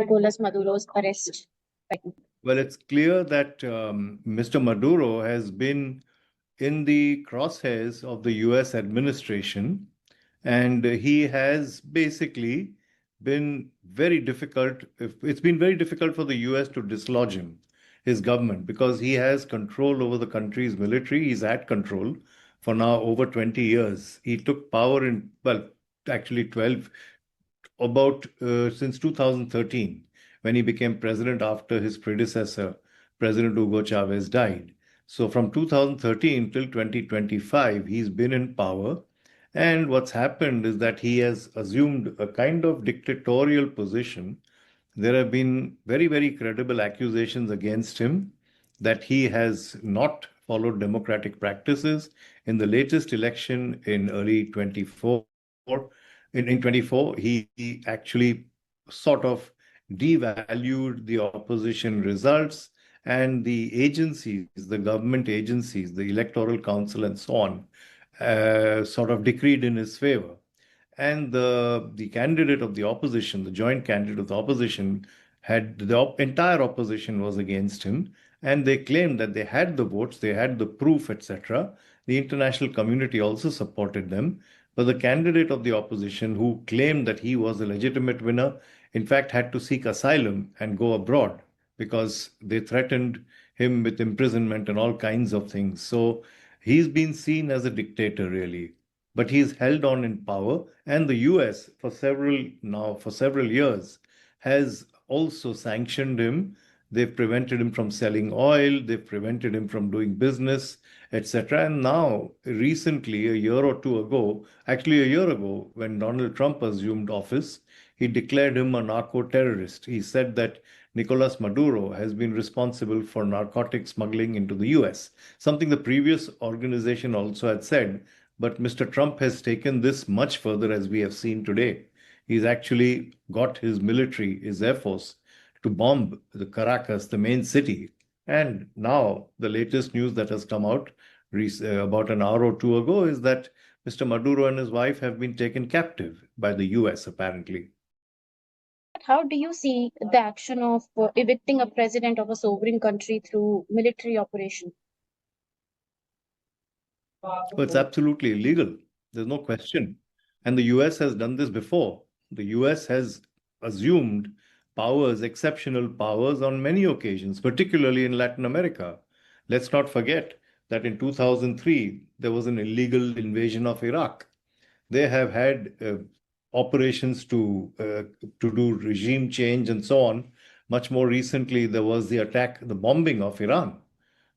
Nicolas Maduro's arrest right now? Well, it's clear that Mr. Maduro has been in the crosshairs of the US administration, and he has basically been very difficult. It's been very difficult for the US to dislodge him, his government, because he has control over the country's military. He's had control for now over 20 years. He took power in, well, actually 12, about since 2013, when he became president after his predecessor, President Hugo Chavez, died. So from 2013 till 2025, he's been in power. And what's happened is that he has assumed a kind of dictatorial position. There have been very, very credible accusations against him that he has not followed democratic practices. In the latest election in early 24, in 24, he actually sort of devalued the opposition results, and the agencies, the government agencies, the Electoral Council and so on, sort of decreed in his favor. And the candidate of the opposition, the joint candidate of the opposition, had the entire opposition was against him, and they claimed that they had the votes, they had the proof, etc. The international community also supported them. But the candidate of the opposition, who claimed that he was a legitimate winner, in fact had to seek asylum and go abroad because they threatened him with imprisonment and all kinds of things. So he's been seen as a dictator, really. But he's held on in power, and the US for several years has also sanctioned him. They've prevented him from selling oil, they've prevented him from doing business, etc. And now, recently, a year or two ago, actually a year ago, when Donald Trump assumed office, he declared him a narco-terrorist. He said that Nicolas Maduro has been responsible for narcotic smuggling into the US, something the previous organization also had said. But Mr. Trump has taken this much further, as we have seen today. He's actually got his military, his Air Force, to bomb the Caracas, the main city. And now the latest news that has come out about an hour or two ago is that Mr. Maduro and his wife have been taken captive by the US, apparently. How do you see the action of evicting a president of a sovereign country through military operation? Well, it's absolutely illegal. There's no question. And the US has done this before. The US has assumed powers, exceptional powers on many occasions, particularly in Latin America. Let's not forget that in 2003, there was an illegal invasion of Iraq. They have had operations to do regime change and so on. Much more recently, there was the attack, the bombing of Iran,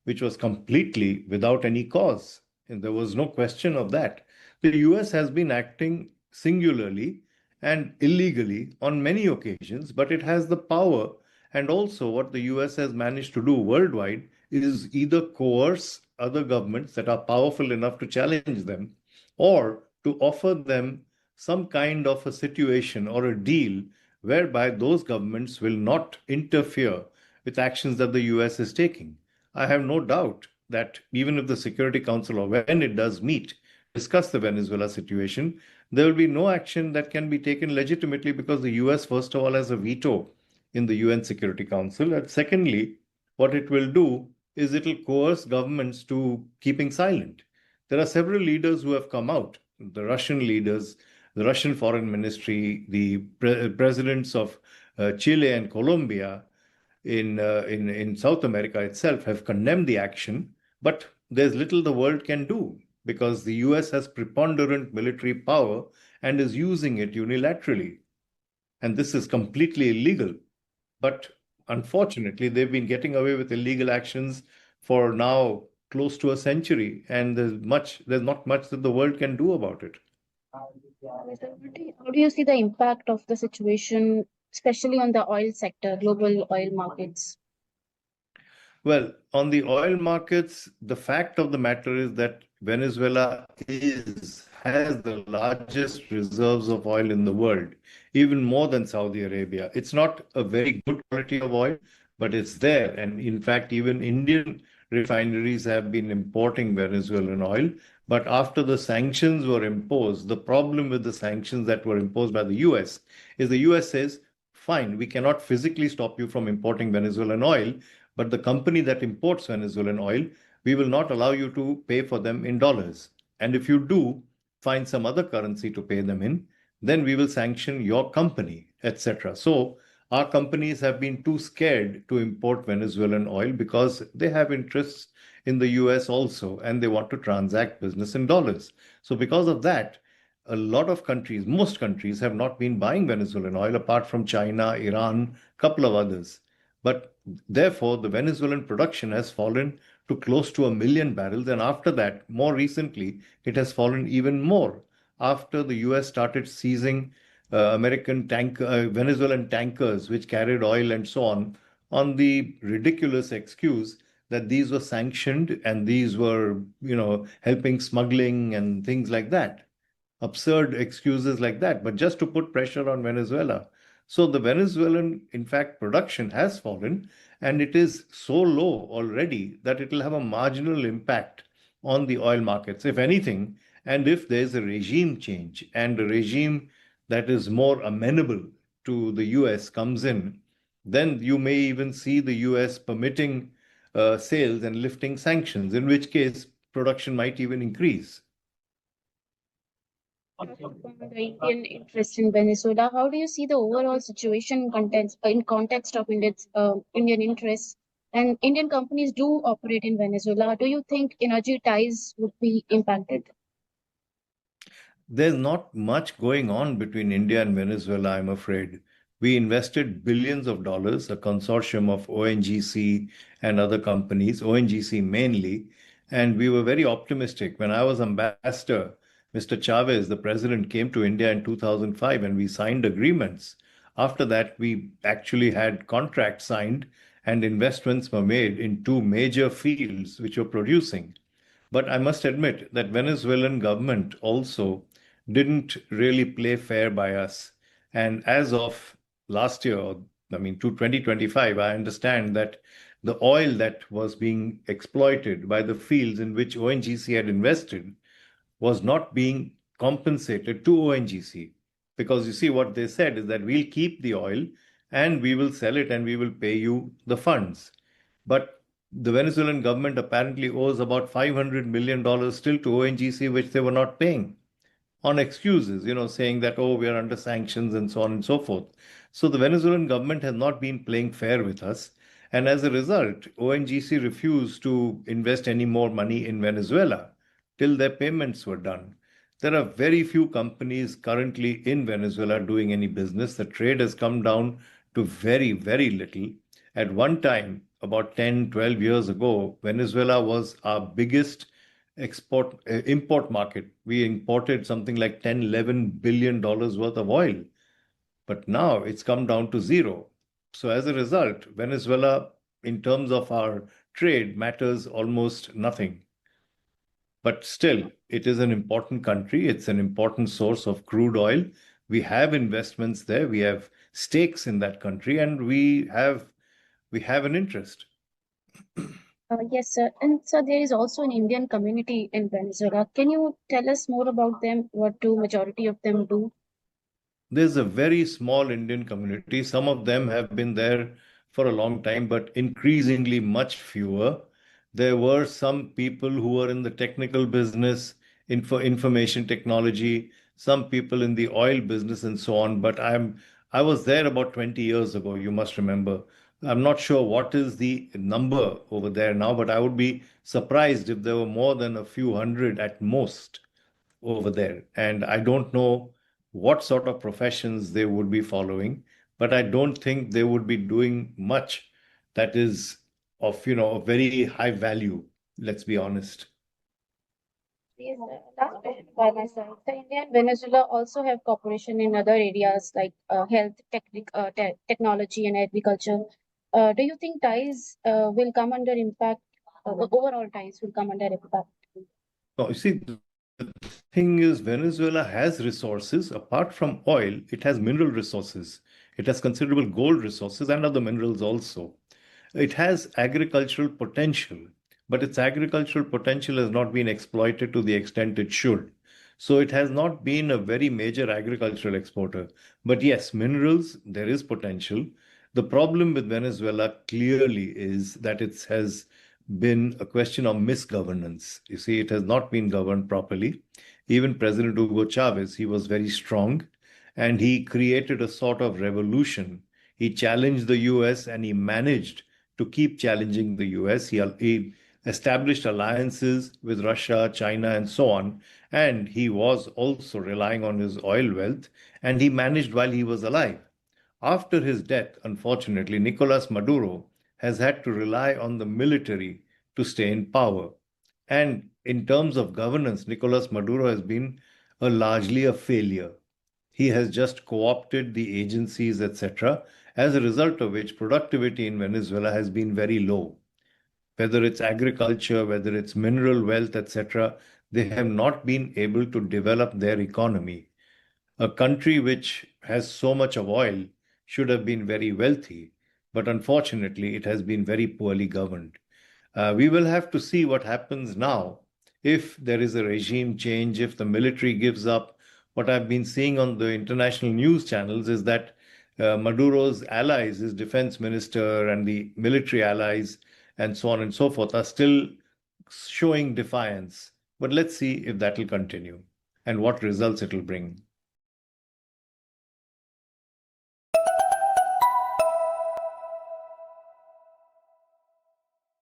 which was completely without any cause. And there was no question of that. The US has been acting singularly and illegally on many occasions, but it has the power. And also what the US has managed to do worldwide is either coerce other governments that are powerful enough to challenge them, or to offer them some kind of a situation or a deal whereby those governments will not interfere with actions that the US is taking. I have no doubt that even if the Security Council, or when it does meet, discuss the Venezuela situation, there will be no action that can be taken legitimately, because the US, first of all, has a veto in the UN Security Council. And secondly, what it will do is it will coerce governments to keeping silent. There are several leaders who have come out, the Russian leaders, the Russian Foreign Ministry, the presidents of Chile and Colombia in South America itself have condemned the action, but there's little the world can do, because the US has preponderant military power and is using it unilaterally. And this is completely illegal. But unfortunately, they've been getting away with illegal actions for now close to a century, and there's not much that the world can do about it. How do you see the impact of the situation, especially on the oil sector, global oil markets? Well, on the oil markets, the fact of the matter is that Venezuela has the largest reserves of oil in the world, even more than Saudi Arabia. It's not a very good quality of oil, but it's there. And in fact, even Indian refineries have been importing Venezuelan oil. But after the sanctions were imposed, the problem with the sanctions that were imposed by the US is the US says, fine, we cannot physically stop you from importing Venezuelan oil, but the company that imports Venezuelan oil, we will not allow you to pay for them in dollars. And if you do find some other currency to pay them in, then we will sanction your company, etc. So our companies have been too scared to import Venezuelan oil because they have interests in the US also, and they want to transact business in dollars. So because of that, a lot of countries, most countries have not been buying Venezuelan oil apart from China, Iran, a couple of others. But therefore, the Venezuelan production has fallen to close to 1 million barrels. And after that, more recently, it has fallen even more after the US started seizing Venezuelan tankers which carried oil and so on the ridiculous excuse that these were sanctioned and these were, helping smuggling and things like that, absurd excuses like that, but just to put pressure on Venezuela. So the Venezuelan, in fact, production has fallen, and it is so low already that it will have a marginal impact on the oil markets, if anything. And if there's a regime change and a regime that is more amenable to the US comes in, then you may even see the US permitting sales and lifting sanctions, in which case production might even increase. The Indian interest in Venezuela. How do you see the overall situation in context of Indian interests? And Indian companies do operate in Venezuela. Do you think energy ties would be impacted? There's not much going on between India and Venezuela, I'm afraid. We invested billions of dollars, a consortium of ONGC and other companies, ONGC mainly, and we were very optimistic. When I was ambassador, Mr. Chavez, the president, came to India in 2005 and we signed agreements. After that, we actually had contracts signed and investments were made in two major fields which were producing. But I must admit that Venezuelan government also didn't really play fair by us. And as of last year, I mean, to 2025, I understand that the oil that was being exploited by the fields in which ONGC had invested was not being compensated to ONGC. Because you see, what they said is that we'll keep the oil and we will sell it and we will pay you the funds. But the Venezuelan government apparently owes about $500 million still to ONGC, which they were not paying on excuses, saying that, oh, we are under sanctions and so on and so forth. So the Venezuelan government has not been playing fair with us. And as a result, ONGC refused to invest any more money in Venezuela till their payments were done. There are very few companies currently in Venezuela doing any business. The trade has come down to very, very little. At one time, about 10, 12 years ago, Venezuela was our biggest import market. We imported something like 10, $11 billion worth of oil. But now it's come down to zero. So as a result, Venezuela, in terms of our trade, matters almost nothing. But still, it is an important country. It's an important source of crude oil. We have investments there. We have stakes in that country, and we have an interest. Yes, sir. And so there is also an Indian community in Venezuela. Can you tell us more about them? What do majority of them do? There's a very small Indian community. Some of them have been there for a long time, but increasingly much fewer. There were some people who were in the technical business, information technology, some people in the oil business and so on. But I was there about 20 years ago, you must remember. I'm not sure what is the number over there now, but I would be surprised if there were more than a few hundred at most over there. And I don't know what sort of professions they would be following, but I don't think they would be doing much that is of, a very high value, let's be honest. Yes, last question by myself. The India and Venezuela also have cooperation in other areas like health, technology, and agriculture. Do you think ties will come under impact? The overall ties will come under impact? No, you see, the thing is, Venezuela has resources. Apart from oil, it has mineral resources. It has considerable gold resources and other minerals also. It has agricultural potential, but its agricultural potential has not been exploited to the extent it should. So it has not been a very major agricultural exporter. But yes, minerals, there is potential. The problem with Venezuela clearly is that it has been a question of misgovernance. You see, it has not been governed properly. Even President Hugo Chavez, he was very strong and he created a sort of revolution. He challenged the US and he managed to keep challenging the US. He established alliances with Russia, China, and so on. And he was also relying on his oil wealth, and he managed while he was alive. After his death, unfortunately, Nicolas Maduro has had to rely on the military to stay in power. And in terms of governance, Nicolas Maduro has been largely a failure. He has just co-opted the agencies, etc., as a result of which productivity in Venezuela has been very low. Whether it's agriculture, whether it's mineral wealth, etc., they have not been able to develop their economy. A country which has so much of oil should have been very wealthy, but unfortunately, it has been very poorly governed. We will have to see what happens now if there is a regime change, if the military gives up. What I've been seeing on the international news channels is that Maduro's allies, his defense minister and the military allies, and so on and so forth, are still showing defiance. But let's see if that will continue and what results it will bring.